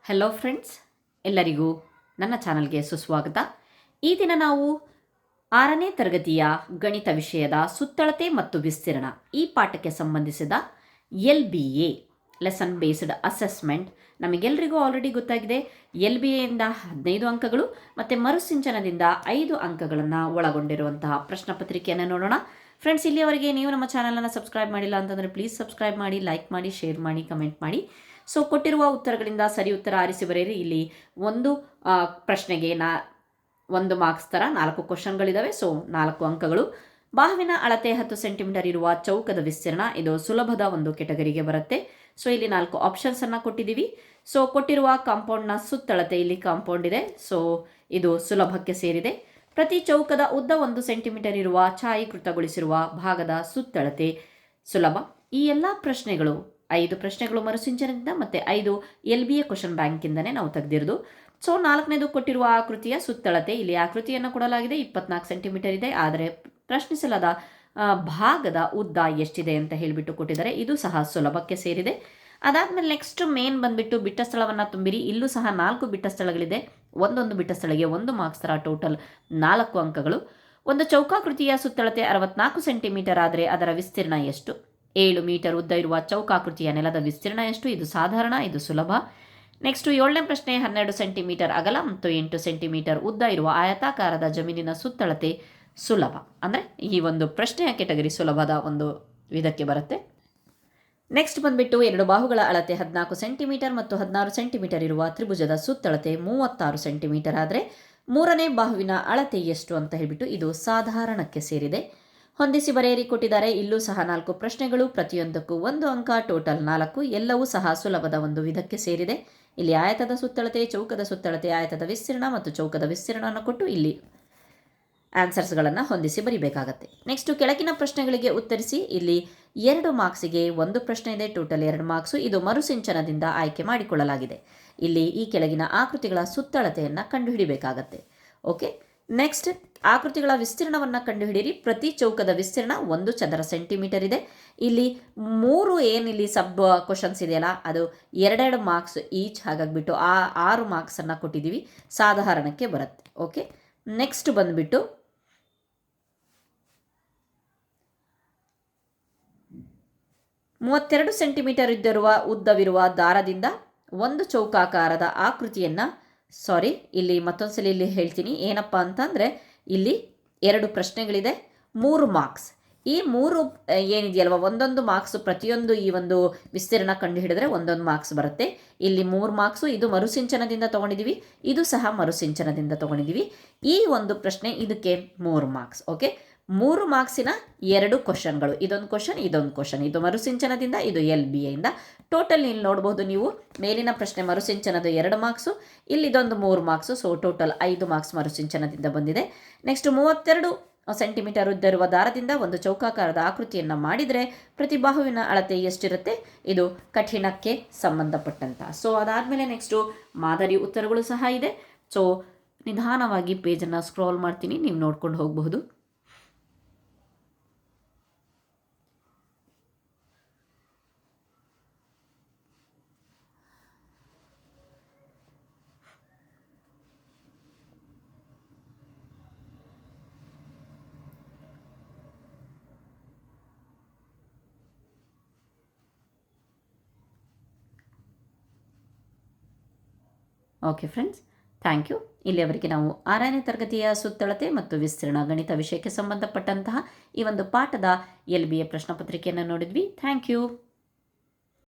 Hello friends, ಎಲ್ಲರಿಗೂ ನನ್ನ ಚಾನಲ್ಗೆ ಸುಸ್ವಾಗತ. ಈ ದಿನ ನಾವು 6ನೇ ತರಗತಿಯ ಗಣಿತ ವಿಷಯದ ಸುತ್ತಳತೆ ಮತ್ತು ವಿಸ್ತೀರ್ಣ ಈ ಪಾಠಕ್ಕೆ ಸಂಬಂಧಿಸಿದ LBA ಲೆಸನ್ ಬೇಸ್ಡ್ ಅಸೆಸ್ಮೆಂಟ್. ನಮಗೆಲ್ಲರಿಗೂ ಆಲ್ರೆಡಿ ಗೊತ್ತಾಗಿದೆ. LBAಯಿಂದ 15 ಅಂಕಗಳು ಮತ್ತು ಮರುಸಿಂಚನದಿಂದ 5 ಅಂಕಗಳನ್ನು ಒಳಗೊಂಡಿರುವಂತಹ ಪ್ರಶ್ನೆ ಪತ್ರಿಕೆಯನ್ನು ನೋಡೋಣ. ಫ್ರೆಂಡ್ಸ್, ಇಲ್ಲಿಯವರೆಗೆ ನೀವು ನಮ್ಮ ಚಾನಲನ್ನು ಸಬ್ಸ್ಕ್ರೈಬ್ ಮಾಡಿಲ್ಲ ಅಂತಂದರೆ ಪ್ಲೀಸ್ ಸಬ್ಸ್ಕ್ರೈಬ್ ಮಾಡಿ, ಲೈಕ್ ಮಾಡಿ, ಶೇರ್ ಮಾಡಿ, ಕಮೆಂಟ್ ಮಾಡಿ. ಸೊ ಕೊಟ್ಟಿರುವ ಉತ್ತರಗಳಿಂದ ಸರಿ ಉತ್ತರ ಆರಿಸಿ ಬರೆಯಿರಿ. ಇಲ್ಲಿ ಒಂದು ಪ್ರಶ್ನೆಗೆ 1 ಮಾರ್ಕ್ಸ್ ಥರ 4 ಕ್ವಶನ್ಗಳಿದ್ದಾವೆ. ಸೊ 4 ಅಂಕಗಳು. ಬಾಹುವಿನ ಅಳತೆ 10 ಸೆಂಟಿಮೀಟರ್ ಇರುವ ಚೌಕದ ವಿಸ್ತೀರ್ಣ, ಇದು ಸುಲಭದ ಒಂದು ಕೆಟಗರಿಗೆ ಬರುತ್ತೆ. ಸೊ ಇಲ್ಲಿ 4 ಆಪ್ಷನ್ಸನ್ನು ಕೊಟ್ಟಿದ್ದೀವಿ. ಸೊ ಕೊಟ್ಟಿರುವ ಕಾಂಪೌಂಡ್ನ ಸುತ್ತಳತೆ, ಇಲ್ಲಿ ಕಾಂಪೌಂಡ್ ಇದೆ, ಸೊ ಇದು ಸುಲಭಕ್ಕೆ ಸೇರಿದೆ. ಪ್ರತಿ ಚೌಕದ ಉದ್ದ 1 ಸೆಂಟಿಮೀಟರ್ ಇರುವ ಛಾಯೀಕೃತಗೊಳಿಸಿರುವ ಭಾಗದ ಸುತ್ತಳತೆ ಸುಲಭ. ಈ ಎಲ್ಲ ಪ್ರಶ್ನೆಗಳು 5 ಪ್ರಶ್ನೆಗಳು ಮರುಸಿಂಚನದಿಂದ ಮತ್ತು 5 LBA ಕ್ವಶನ್ ಬ್ಯಾಂಕಿಂದನೇ ನಾವು ತೆಗೆದಿರೋದು. ಸೊ 4ನೇದು ಕೊಟ್ಟಿರುವ ಆಕೃತಿಯ ಸುತ್ತಳತೆ, ಇಲ್ಲಿ ಆಕೃತಿಯನ್ನು ಕೊಡಲಾಗಿದೆ, 24 ಸೆಂಟಿಮೀಟರ್ ಇದೆ. ಆದರೆ ಪ್ರಶ್ನಿಸಲಾದ ಭಾಗದ ಉದ್ದ ಎಷ್ಟಿದೆ ಅಂತ ಹೇಳಿಬಿಟ್ಟು ಕೊಟ್ಟಿದ್ದಾರೆ. ಇದು ಸಹ ಸುಲಭಕ್ಕೆ ಸೇರಿದೆ. ಅದಾದಮೇಲೆ ನೆಕ್ಸ್ಟ್ ಮೇನ್ ಬಂದುಬಿಟ್ಟು ಬಿಟ್ಟ ಸ್ಥಳವನ್ನು ತುಂಬಿರಿ. ಇಲ್ಲೂ ಸಹ 4 ಬಿಟ್ಟ ಸ್ಥಳಗಳಿದೆ. ಒಂದೊಂದು ಬಿಟ್ಟ ಸ್ಥಳಕ್ಕೆ 1 ಮಾರ್ಕ್ಸ್ ಥರ ಟೋಟಲ್ 4 ಅಂಕಗಳು. ಒಂದು ಚೌಕಾಕೃತಿಯ ಸುತ್ತಳತೆ 64 ಸೆಂಟಿಮೀಟರ್ ಆದರೆ ಅದರ ವಿಸ್ತೀರ್ಣ ಎಷ್ಟು? 7 ಮೀಟರ್ ಉದ್ದ ಇರುವ ಚೌಕಾಕೃತಿಯ ನೆಲದ ವಿಸ್ತೀರ್ಣ ಎಷ್ಟು? ಇದು ಸಾಧಾರಣ, ಇದು ಸುಲಭ. ನೆಕ್ಸ್ಟ್ 7ನೇ ಪ್ರಶ್ನೆ, 12 ಸೆಂಟಿಮೀಟರ್ ಅಗಲ ಮತ್ತು 8 ಸೆಂಟಿಮೀಟರ್ ಉದ್ದ ಇರುವ ಆಯತಾಕಾರದ ಜಮೀನಿನ ಸುತ್ತಳತೆ ಸುಲಭ. ಅಂದರೆ ಈ ಒಂದು ಪ್ರಶ್ನೆಯ ಕೆಟಗರಿ ಸುಲಭದ ಒಂದು ವಿಧಕ್ಕೆ ಬರುತ್ತೆ. ನೆಕ್ಸ್ಟ್ ಬಂದುಬಿಟ್ಟು 2 ಬಾಹುಗಳ ಅಳತೆ 14 ಸೆಂಟಿಮೀಟರ್ ಮತ್ತು 16 ಸೆಂಟಿಮೀಟರ್ ಇರುವ ತ್ರಿಭುಜದ ಸುತ್ತಳತೆ 36 ಸೆಂಟಿಮೀಟರ್ ಆದರೆ 3ನೇ ಬಾಹುವಿನ ಅಳತೆ ಎಷ್ಟು ಅಂತ ಹೇಳಿಬಿಟ್ಟು ಇದು ಸಾಧಾರಣಕ್ಕೆ ಸೇರಿದೆ. ಹೊಂದಿಸಿ ಬರೆಯಿರಿ ಕೊಟ್ಟಿದ್ದಾರೆ. ಇಲ್ಲೂ ಸಹ 4 ಪ್ರಶ್ನೆಗಳು, ಪ್ರತಿಯೊಂದಕ್ಕೂ 1 ಅಂಕ, ಟೋಟಲ್ 4. ಎಲ್ಲವೂ ಸಹ ಸುಲಭದ ಒಂದು ವಿಧಕ್ಕೆ ಸೇರಿದೆ. ಇಲ್ಲಿ ಆಯತದ ಸುತ್ತಳತೆ, ಚೌಕದ ಸುತ್ತಳತೆ, ಆಯತದ ವಿಸ್ತೀರ್ಣ ಮತ್ತು ಚೌಕದ ವಿಸ್ತೀರ್ಣವನ್ನು ಕೊಟ್ಟು ಇಲ್ಲಿ ಆನ್ಸರ್ಸ್ಗಳನ್ನು ಹೊಂದಿಸಿ ಬರಿಬೇಕಾಗತ್ತೆ. ನೆಕ್ಸ್ಟು ಕೆಳಗಿನ ಪ್ರಶ್ನೆಗಳಿಗೆ ಉತ್ತರಿಸಿ. ಇಲ್ಲಿ 2 ಮಾರ್ಕ್ಸಿಗೆ 1 ಪ್ರಶ್ನೆ ಇದೆ, ಟೋಟಲ್ 2 ಮಾರ್ಕ್ಸು. ಇದು ಮರುಸಿಂಚನದಿಂದ ಆಯ್ಕೆ ಮಾಡಿಕೊಳ್ಳಲಾಗಿದೆ. ಇಲ್ಲಿ ಈ ಕೆಳಗಿನ ಆಕೃತಿಗಳ ಸುತ್ತಳತೆಯನ್ನು ಕಂಡುಹಿಡಿಬೇಕಾಗತ್ತೆ. ಓಕೆ, ನೆಕ್ಸ್ಟ್ ಆಕೃತಿಗಳ ವಿಸ್ತೀರ್ಣವನ್ನು ಕಂಡುಹಿಡಿಯಿರಿ. ಪ್ರತಿ ಚೌಕದ ವಿಸ್ತೀರ್ಣ 1 ಚದರ ಸೆಂಟಿಮೀಟರ್ ಇದೆ. ಇಲ್ಲಿ 3 ಏನಿಲ್ಲಿ ಸಬ್ ಕ್ವಶನ್ಸ್ ಇದೆಯಲ್ಲ, ಅದು 2 ಮಾರ್ಕ್ಸ್ ಈಚ್, ಹಾಗಾಗಿಬಿಟ್ಟು 6 ಮಾರ್ಕ್ಸನ್ನು ಕೊಟ್ಟಿದ್ದೀವಿ. ಸಾಧಾರಣಕ್ಕೆ ಬರುತ್ತೆ. ಓಕೆ, ನೆಕ್ಸ್ಟ್ ಬಂದುಬಿಟ್ಟು 32 ಸೆಂಟಿಮೀಟರ್ ಉದ್ದವಿರುವ ದಾರದಿಂದ ಒಂದು ಚೌಕಾಕಾರದ ಆಕೃತಿಯನ್ನು, ಇಲ್ಲಿ ಮತ್ತೊಂದ್ಸಲ ಇಲ್ಲಿ ಹೇಳ್ತೀನಿ ಏನಪ್ಪ ಅಂತಂದರೆ, ಇಲ್ಲಿ 2 ಪ್ರಶ್ನೆಗಳಿದೆ, 3 ಮಾರ್ಕ್ಸ್. ಈ 3 ಏನಿದೆಯಲ್ವ, ಒಂದೊಂದು ಮಾರ್ಕ್ಸ್, ಪ್ರತಿಯೊಂದು ಈ ಒಂದು ವಿಸ್ತೀರ್ಣ ಕಂಡು ಹಿಡಿದ್ರೆ 1 ಮಾರ್ಕ್ಸ್ ಬರುತ್ತೆ. ಇಲ್ಲಿ 3 ಮಾರ್ಕ್ಸು. ಇದು ಮರುಸಿಂಚನದಿಂದ ತೊಗೊಂಡಿದ್ದೀವಿ, ಇದು ಸಹ ಮರುಸಿಂಚನದಿಂದ ತೊಗೊಂಡಿದ್ದೀವಿ. ಈ ಒಂದು ಪ್ರಶ್ನೆ ಇದಕ್ಕೆ 3 ಮಾರ್ಕ್ಸ್. ಓಕೆ, 3 ಮಾರ್ಕ್ಸಿನ 2 ಕ್ವಶನ್ಗಳು, ಇದೊಂದು ಕ್ವಶನ್, ಇದೊಂದು ಕ್ವಶನ್. ಇದು ಮರುಸಿಂಚನದಿಂದ, ಇದು LBAಯಿಂದ. ಟೋಟಲ್ ಇಲ್ಲಿ ನೋಡ್ಬೋದು ನೀವು, ಮೇಲಿನ ಪ್ರಶ್ನೆ ಮರುಸಿಂಚನದ 2 ಮಾರ್ಕ್ಸು, ಇಲ್ಲಿದೊಂದು 3 ಮಾರ್ಕ್ಸು. ಸೊ ಟೋಟಲ್ 5 ಮಾರ್ಕ್ಸ್ ಮರುಸಿಂಚನದಿಂದ ಬಂದಿದೆ. ನೆಕ್ಸ್ಟ್ 32 ಸೆಂಟಿಮೀಟರ್ ಉದ್ದ ದಾರದಿಂದ ಒಂದು ಚೌಕಾಕಾರದ ಆಕೃತಿಯನ್ನು ಮಾಡಿದರೆ ಪ್ರತಿ ಬಾಹುವಿನ ಅಳತೆ ಎಷ್ಟಿರುತ್ತೆ? ಇದು ಕಠಿಣಕ್ಕೆ ಸಂಬಂಧಪಟ್ಟಂತ. ಸೊ ಅದಾದಮೇಲೆ ನೆಕ್ಸ್ಟು ಮಾದರಿ ಉತ್ತರಗಳು ಸಹ ಇದೆ. ಸೊ ನಿಧಾನವಾಗಿ ಪೇಜನ್ನು ಸ್ಕ್ರೋಲ್ ಮಾಡ್ತೀನಿ, ನೀವು ನೋಡ್ಕೊಂಡು ಹೋಗಬಹುದು. Okay friends, thank you. ಇಲ್ಲಿಯವರೆಗೆ ನಾವು 6ನೇ ತರಗತಿಯ ಸುತ್ತಳತೆ ಮತ್ತು ವಿಸ್ತೀರ್ಣ ಗಣಿತ ವಿಷಯಕ್ಕೆ ಸಂಬಂಧಪಟ್ಟಂತಹ ಈ ಒಂದು ಪಾಠದ LBA ಪ್ರಶ್ನೆ ಪತ್ರಿಕೆಯನ್ನು ನೋಡಿದ್ವಿ. Thank you.